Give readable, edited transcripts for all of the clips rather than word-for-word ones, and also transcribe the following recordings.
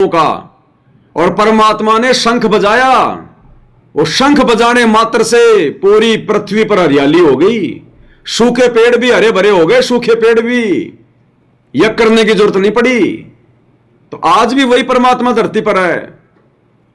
का, और परमात्मा ने शंख बजाया। वो शंख बजाने मात्र से पूरी पृथ्वी पर हरियाली हो गई, सूखे पेड़ भी हरे भरे हो गए, सूखे पेड़ भी, यज्ञ करने की जरूरत नहीं पड़ी। तो आज भी वही परमात्मा धरती पर है।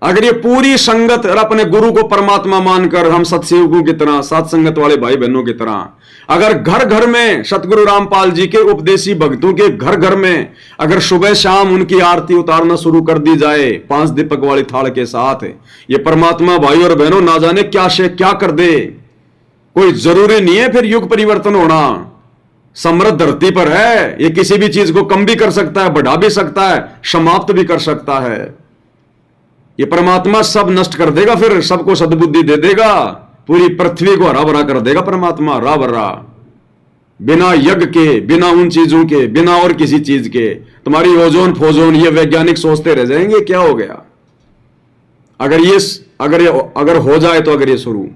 अगर ये पूरी संगत और अपने गुरु को परमात्मा मानकर हम सत्सेवकों की तरह, सात संगत वाले भाई बहनों की तरह, अगर घर घर में सतगुरु रामपाल जी के उपदेशी भक्तों के घर घर में अगर सुबह शाम उनकी आरती उतारना शुरू कर दी जाए 5 दीपक वाली थाल के साथ, ये परमात्मा भाई और बहनों ना जाने क्या से क्या कर दे। कोई जरूरी नहीं है फिर युग परिवर्तन होना। समृद्ध धरती पर है, ये किसी भी चीज को कम भी कर सकता है, बढ़ा भी सकता है, समाप्त भी कर सकता है। ये परमात्मा सब नष्ट कर देगा, फिर सबको सद्बुद्धि दे देगा, पूरी पृथ्वी को हरा भरा कर देगा परमात्मा, हरा भरा, बिना यज्ञ के, बिना उन चीजों के, बिना और किसी चीज के। तुम्हारी ओजोन फोजोन ये वैज्ञानिक सोचते रह जाएंगे क्या हो गया। अगर हो जाए तो अगर ये शुरू,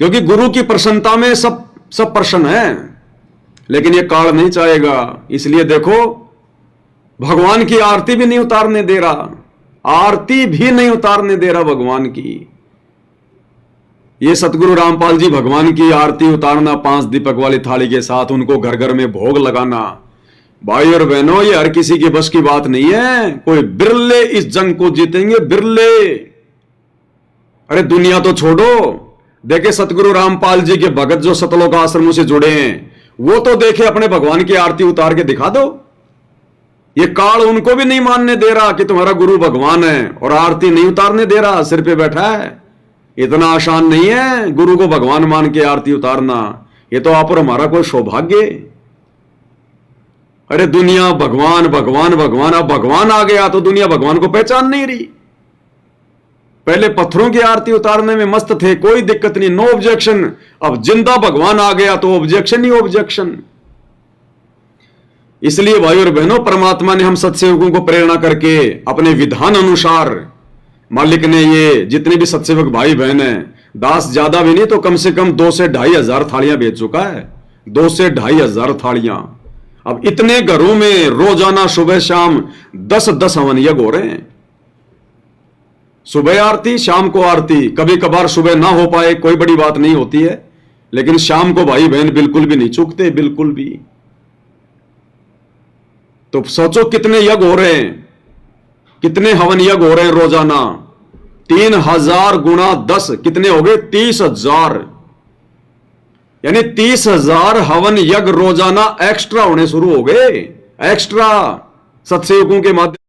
क्योंकि गुरु की प्रसन्नता में सब प्रसन्न है, लेकिन ये काल नहीं चाहेगा। इसलिए देखो भगवान की आरती भी नहीं उतारने दे रहा, आरती भी नहीं उतारने दे रहा भगवान की। ये सतगुरु रामपाल जी भगवान की आरती उतारना 5 दीपक वाली थाली के साथ, उनको घर घर में भोग लगाना, भाई और बहनों ये हर किसी के बस की बात नहीं है। कोई बिरले इस जंग को जीतेंगे, बिरले। अरे दुनिया तो छोड़ो, देखे सतगुरु रामपाल जी के भगत जो सतलोक आश्रमों से जुड़े हैं, वो तो देखे अपने भगवान की आरती उतार के दिखा दो। ये काल उनको भी नहीं मानने दे रहा कि तुम्हारा गुरु भगवान है, और आरती नहीं उतारने दे रहा, सिर पे बैठा है। इतना आसान नहीं है गुरु को भगवान मान के आरती उतारना, ये तो आप और हमारा कोई सौभाग्य। अरे दुनिया भगवान भगवान भगवान, अब भगवान आ गया तो दुनिया भगवान को पहचान नहीं रही। पहले पत्थरों की आरती उतारने में मस्त थे, कोई दिक्कत नहीं, नो ऑब्जेक्शन। अब जिंदा भगवान आ गया तो ऑब्जेक्शन ही ऑब्जेक्शन। इसलिए भाई और बहनों, परमात्मा ने हम सत्सेवकों को प्रेरणा करके अपने विधान अनुसार, मालिक ने ये जितने भी सत्सेवक भाई बहन हैं, दास ज्यादा भी नहीं तो कम से कम 2 से 2.5 हजार थालियां बेच चुका है, 2 से 2.5 हजार थालियां। अब इतने घरों में रोजाना सुबह शाम 10-10 हवन यज्ञ हो रहे हैं। सुबह आरती, शाम को आरती, कभी कभार सुबह ना हो पाए कोई बड़ी बात नहीं होती है, लेकिन शाम को भाई बहन बिल्कुल भी नहीं चूकते, बिल्कुल भी। तो सोचो कितने यज्ञ हो रहे हैं, कितने हवन यज्ञ हो रहे हैं रोजाना। 3000 गुणा 10 कितने हो गए? 30,000, यानी 30,000 हवन यज्ञ रोजाना एक्स्ट्रा होने शुरू हो गए, एक्स्ट्रा सत्सेवकों के माध्यम